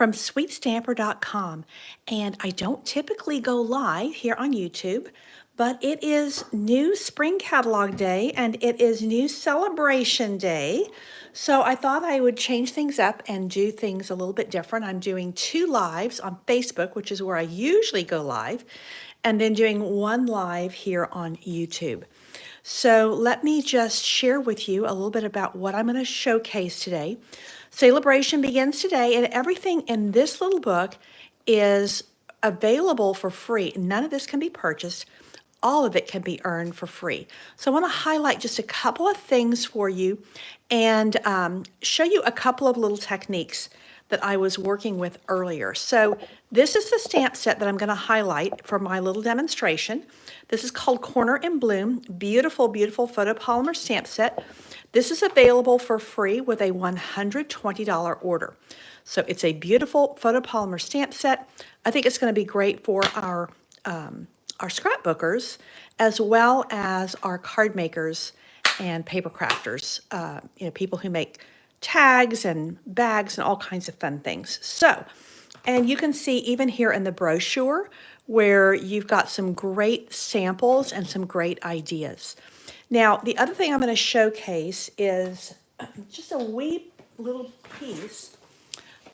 from sweetstamper.com, and I don't typically go live here on YouTube, but it is new spring catalog day and it is new celebration day. So I thought I would change things up and do things a little bit different. I'm doing 2 lives on Facebook, which is where I usually go live, and then doing 1 live here on YouTube. So let me just share with you a little bit about what I'm going to showcase today. Sale-Bration begins today, and everything in this little book is available for free. None of this can be purchased. All of it can be earned for free. So I want to highlight just a couple of things for you and show you a couple of little techniques that I was working with earlier. So this is the stamp set that I'm going to highlight for my little demonstration. This is called Corner and Bloom. Beautiful, beautiful photopolymer stamp set. This is available for free with a $120 order. So it's a beautiful photopolymer stamp set. I think it's going to be great for our scrapbookers as well as our card makers and paper crafters, people who make tags and bags and all kinds of fun things. So, and you can see even here in the brochure where you've got some great samples and some great ideas. Now, the other thing I'm going to showcase is just a wee little piece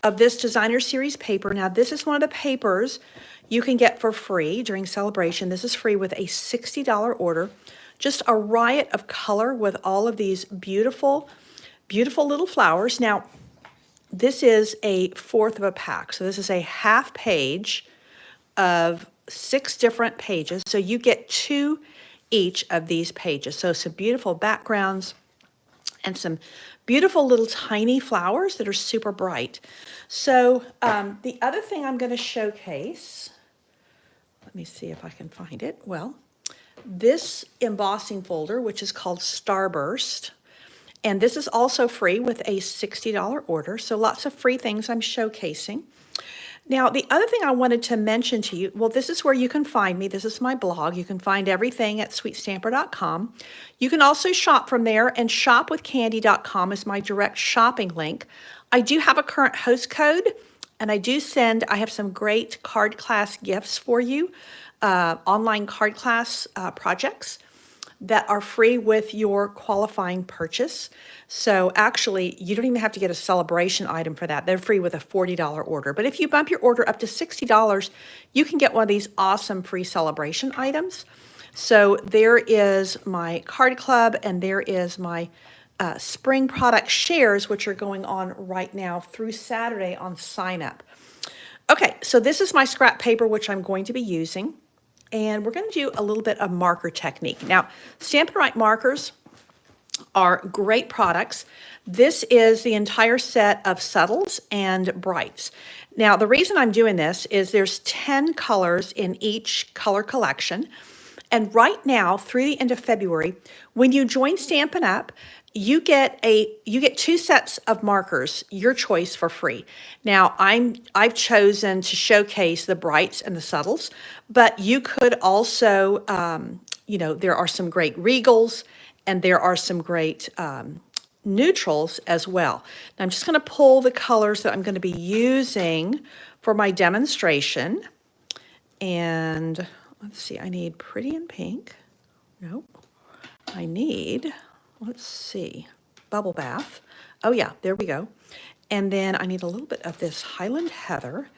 of this designer series paper. Now, this is one of the papers you can get for free during Sale-Bration. This is free with a $60 order. Just a riot of color with all of these beautiful, beautiful little flowers. Now, this is a 1/4 of a pack. So this is a half page of 6 different pages. So you get 2 each of these pages. So some beautiful backgrounds and some beautiful little tiny flowers that are super bright. So the other thing I'm going to showcase, let me see if I can find it. Well, this embossing folder, which is called Starburst, and this is also free with a $60 order. So lots of free things I'm showcasing. Now, the other thing I wanted to mention to you, well, this is where you can find me. This is my blog. You can find everything at sweetstamper.com. You can also shop from there, and shopwithcandy.com is my direct shopping link. I do have a current host code, and I have some great card class gifts for you, online card class projects that are free with your qualifying purchase. So actually, you don't even have to get a Sale-Bration item for that. They're free with a $40 order. But if you bump your order up to $60, you can get one of these awesome free Sale-Bration items. So there is my card club, and there is my spring product shares, which are going on right now through Saturday on sign up. Okay, so this is my scrap paper, which I'm going to be using. And we're going to do a little bit of marker technique. Now, Stampin' Write markers are great products. This is the entire set of subtles and brights. Now, the reason I'm doing this is there's 10 colors in each color collection. And right now, through the end of February, when you join Stampin' Up, you get 2 sets of markers, your choice, for free. Now, I've chosen to showcase the brights and the subtles, but you could also, there are some great regals and there are some great neutrals as well. Now, I'm just going to pull the colors that I'm going to be using for my demonstration. And let's see, I need Pretty in Pink. Nope. I need, let's see, Bubble Bath. Oh yeah, there we go. And then I need a little bit of this Highland Heather.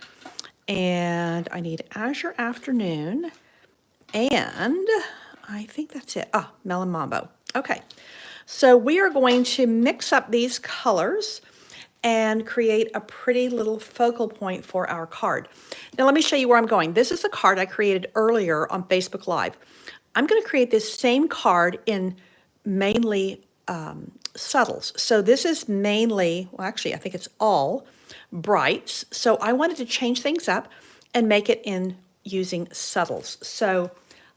And I need Azure Afternoon. And I think that's it. Ah, Melon Mambo. Okay. So we are going to mix up these colors and create a pretty little focal point for our card. Now let me show you where I'm going. This is the card I created earlier on Facebook Live. I'm going to create this same card in mainly subtles. So this is mainly, well, actually, I think it's all brights. So I wanted to change things up and make it in using subtles. So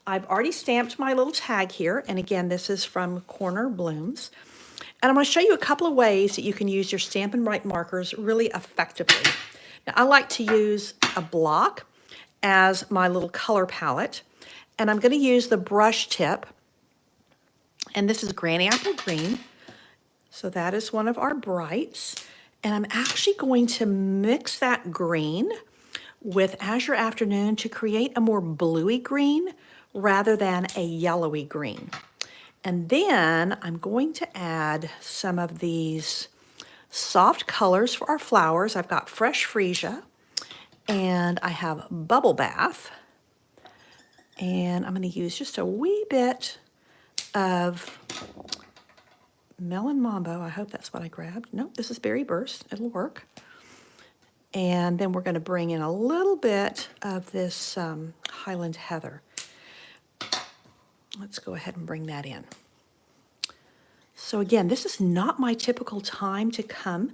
I've already stamped my little tag here. And again, this is from Corner Blooms. And I'm going to show you a couple of ways that you can use your Stampin' Write markers really effectively. Now, I like to use a block as my little color palette. And I'm going to use the brush tip. And this is Granny Apple Green. So that is one of our brights. And I'm actually going to mix that green with Azure Afternoon to create a more bluey green rather than a yellowy green. And then I'm going to add some of these soft colors for our flowers. I've got fresh freesia and I have bubble bath. And I'm going to use just a wee bit of melon mambo. I hope that's what I grabbed. Nope, this is berry burst. It'll work. And then we're going to bring in a little bit of this Highland Heather. Let's go ahead and bring that in. So again, this is not my typical time to come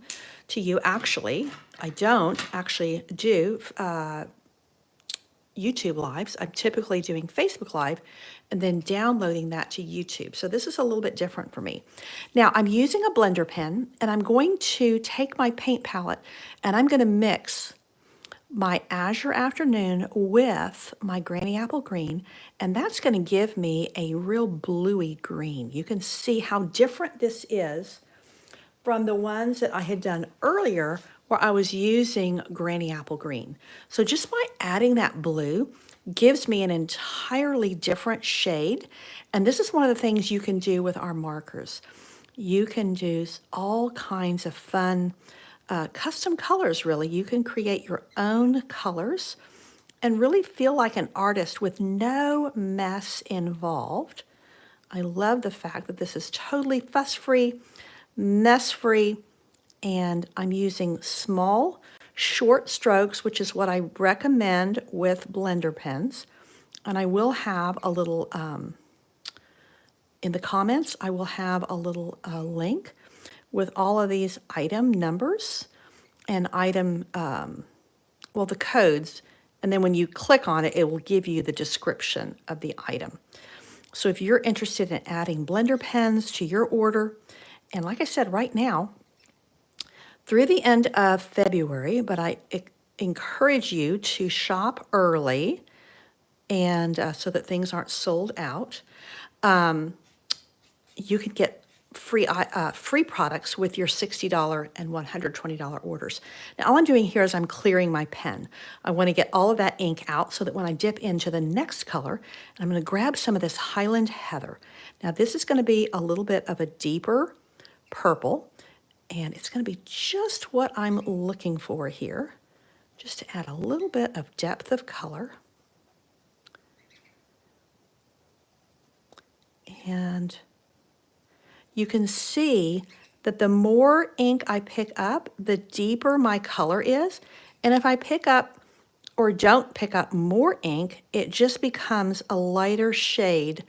to you. Actually, I don't actually do YouTube Lives. I'm typically doing Facebook Live and then downloading that to YouTube. So this is a little bit different for me. Now I'm using a blender pen and I'm going to take my paint palette and I'm going to mix my Azure Afternoon with my Granny Apple Green, and that's going to give me a real bluey green. You can see how different this is from the ones that I had done earlier where I was using Granny Apple Green. So just by adding that blue gives me an entirely different shade. And this is one of the things you can do with our markers. You can do all kinds of fun custom colors, really. You can create your own colors and really feel like an artist with no mess involved. I love the fact that this is totally fuss-free, mess-free, and I'm using small, short strokes, which is what I recommend with blender pens. And I will have a little, in the comments, I will have a little link with all of these item numbers and item, well, the codes. And then when you click on it, it will give you the description of the item. So if you're interested in adding blender pens to your order, and like I said, right now, through the end of February, but I encourage you to shop early and so that things aren't sold out. You can get free products with your $60 and $120 orders. Now, all I'm doing here is I'm clearing my pen. I want to get all of that ink out so that when I dip into the next color, I'm going to grab some of this Highland Heather. Now, this is going to be a little bit of a deeper purple, and it's going to be just what I'm looking for here, just to add a little bit of depth of color. And you can see that the more ink I pick up, the deeper my color is. And if I pick up or don't pick up more ink, it just becomes a lighter shade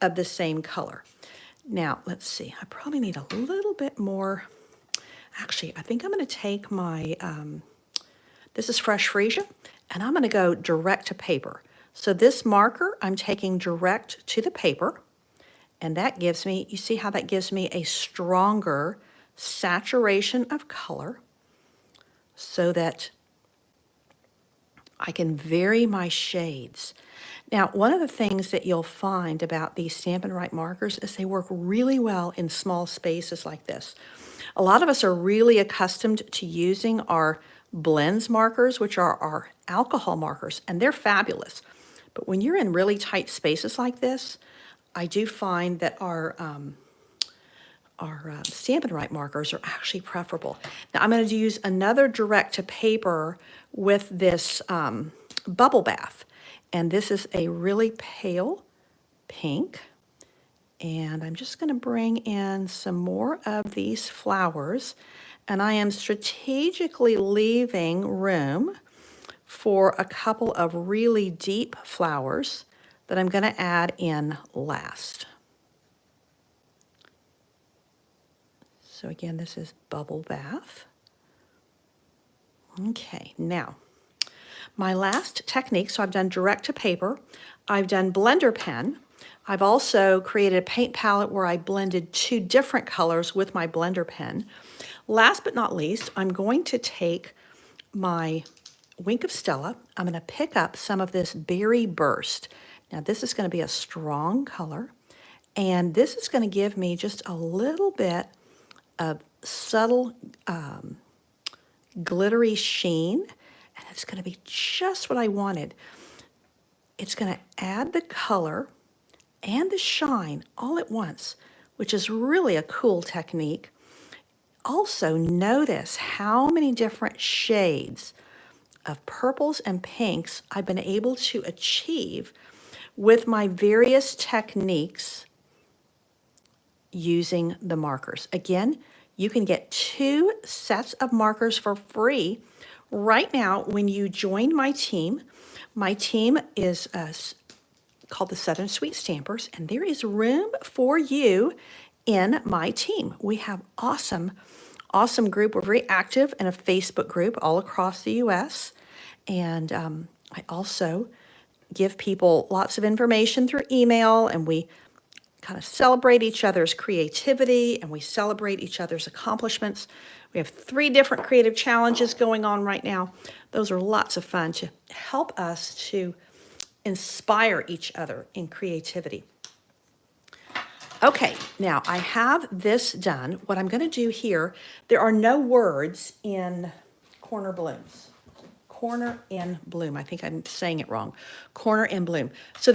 of the same color. Now, let's see, I probably need a little bit more. Actually, I think I'm going to take my, this is fresh freesia, and I'm going to go direct to paper. So this marker, I'm taking direct to the paper. And that gives me, you see how that gives me a stronger saturation of color so that I can vary my shades. Now, one of the things that you'll find about these Stampin' Write markers is they work really well in small spaces like this. A lot of us are really accustomed to using our blends markers, which are our alcohol markers, and they're fabulous. But when you're in really tight spaces like this, I do find that our Stampin' Write markers are actually preferable. Now I'm going to use another direct to paper with this bubble bath. And this is a really pale pink. And I'm just going to bring in some more of these flowers. And I am strategically leaving room for a couple of really deep flowers that I'm going to add in last. So again, this is bubble bath. Okay, now my last technique, so I've done direct to paper, I've done blender pen, I've also created a paint palette where I blended two different colors with my blender pen. Last but not least, I'm going to take my Wink of Stella, I'm going to pick up some of this Berry Burst. Now this is going to be a strong color, and this is going to give me just a little bit of subtle glittery sheen, and it's going to be just what I wanted. It's going to add the color and the shine all at once, which is really a cool technique. Also, notice how many different shades of purples and pinks I've been able to achieve with my various techniques using the markers. Again, you can get 2 sets of markers for free right now when you join my team. My team is called the Southern Sweet Stampers, and there is room for you in my team. We have awesome group. We're very active in a Facebook group all across the U.S., and I also give people lots of information through email, and we kind of celebrate each other's creativity and we celebrate each other's accomplishments. We have 3 different creative challenges going on right now. Those are lots of fun to help us to inspire each other in creativity. Okay, now I have this done. What I'm going to do here, there are no words in Corner Blooms. Corner in Bloom. I think I'm saying it wrong. Corner in Bloom. So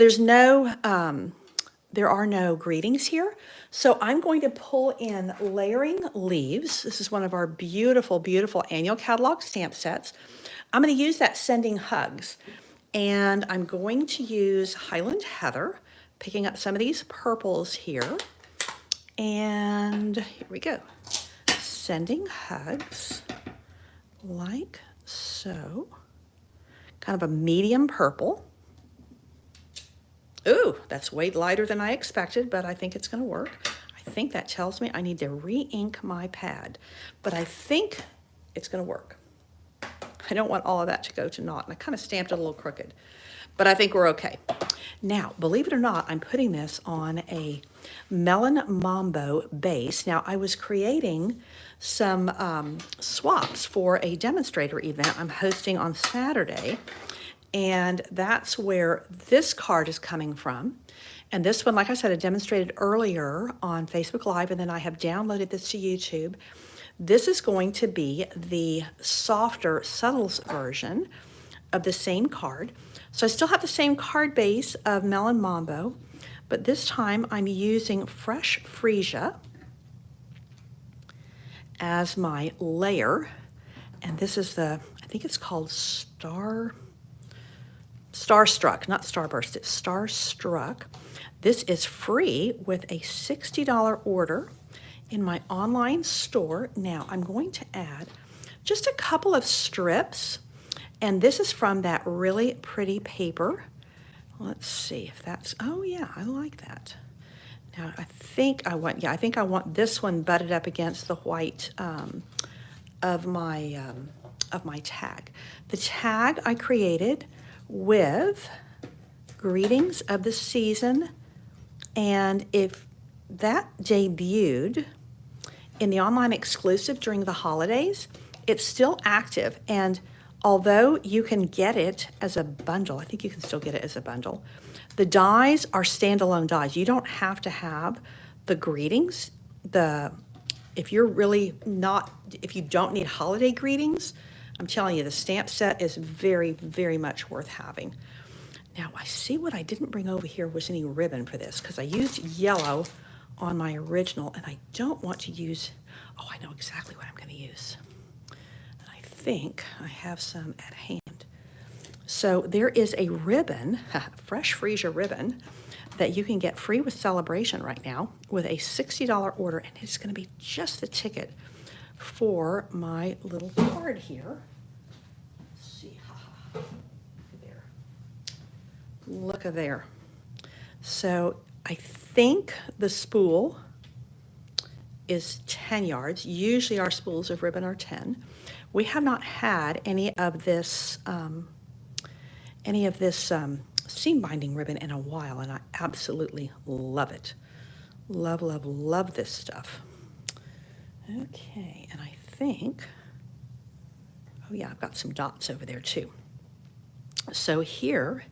there are no greetings here. So I'm going to pull in Layering Leaves. This is one of our beautiful, beautiful annual catalog stamp sets. I'm going to use that Sending Hugs. And I'm going to use Highland Heather, picking up some of these purples here. And here we go. Sending Hugs, like so. Kind of a medium purple. Ooh, that's way lighter than I expected, but I think it's going to work. I think that tells me I need to re-ink my pad, but I think it's going to work. I don't want all of that to go to naught, and I kind of stamped it a little crooked, but I think we're okay. Now, believe it or not, I'm putting this on a Melon Mambo base. Now, I was creating some swaps for a demonstrator event I'm hosting on Saturday, and that's where this card is coming from. And this one, like I said, I demonstrated earlier on Facebook Live, and then I have downloaded this to YouTube. This is going to be the softer Subtles version of the same card. So I still have the same card base of Melon Mambo, but this time I'm using Fresh Freesia as my layer. And this is I think it's called Starstruck, not Starburst, it's Starstruck. This is free with a $60 order in my online store. Now I'm going to add just a couple of strips, and this is from that really pretty paper. Let's see if that's, oh yeah, I like that. Now I think I want this one butted up against the white of my tag. The tag I created with Greetings of the Season, and if that debuted in the online exclusive during the holidays, it's still active, and although you can get it as a bundle, I think you can still get it as a bundle, the dies are standalone dies. You don't have to have the greetings. If you don't need holiday greetings, I'm telling you, the stamp set is very, very much worth having. Now, I see what I didn't bring over here was any ribbon for this, because I used yellow on my original, and I don't want to use, oh, I know exactly what I'm going to use. And I think I have some at hand. So there is a ribbon, Fresh Freesia ribbon, that you can get free with Sale-Bration right now with a $60 order, and it's going to be just the ticket for my little card here. Let's see, there. Look at there. So I think the spool is 10 yards. Usually our spools of ribbon are 10. We have not had any of this seam binding ribbon in a while, and I absolutely love it. Love, love, love this stuff. Okay, and I think, oh yeah, I've got some dots over there too. So here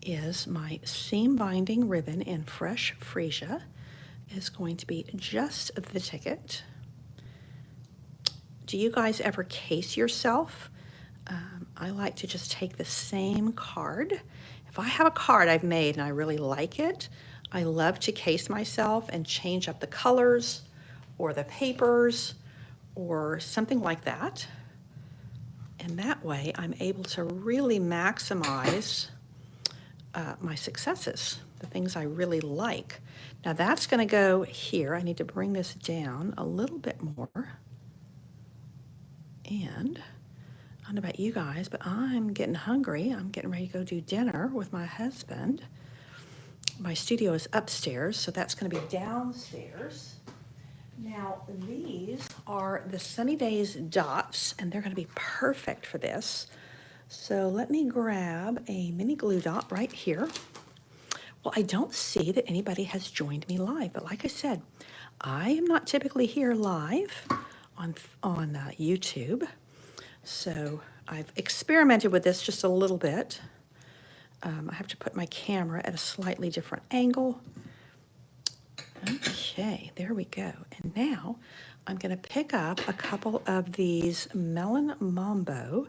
is my seam binding ribbon in Fresh Freesia. Is going to be just the ticket. Do you guys ever case yourself? I like to just take the same card. If I have a card I've made and I really like it, I love to case myself and change up the colors or the papers or something like that. And that way I'm able to really maximize my successes, the things I really like. Now that's going to go here. I need to bring this down a little bit more. And I don't know about you guys, but I'm getting hungry. I'm getting ready to go do dinner with my husband. My studio is upstairs, so that's going to be downstairs. Now, these are the Sunny Days dots, and they're going to be perfect for this. So let me grab a mini glue dot right here. Well, I don't see that anybody has joined me live, but like I said, I am not typically here live on YouTube. So I've experimented with this just a little bit. I have to put my camera at a slightly different angle. Okay, there we go. And now I'm going to pick up a couple of these Melon Mambo.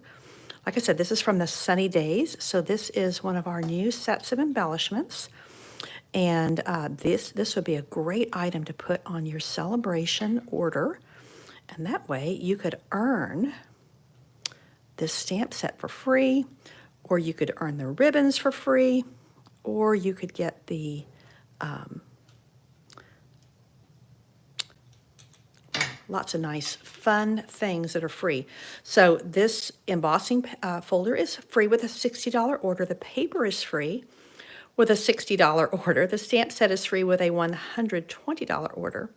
Like I said, this is from the Sunny Days. So this is one of our new sets of embellishments. And this would be a great item to put on your celebration order. And that way you could earn this stamp set for free, or you could earn the ribbons for free, or you could get the lots of nice, fun things that are free. So this embossing folder is free with a $60 order. The paper is free with a $60 order. The stamp set is free with a $120 order.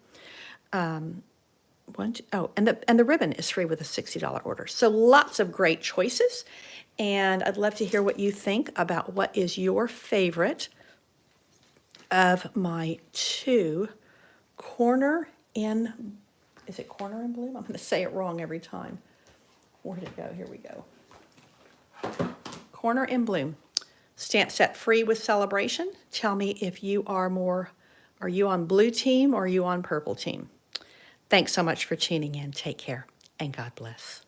And the ribbon is free with a $60 order. So lots of great choices. And I'd love to hear what you think about what is your favorite of my two is it Corner in Bloom? I'm going to say it wrong every time. Where did it go? Here we go. Corner in Bloom. Stamp set free with Sale-Bration. Tell me if you are you on blue team or are you on purple team? Thanks so much for tuning in. Take care and God bless.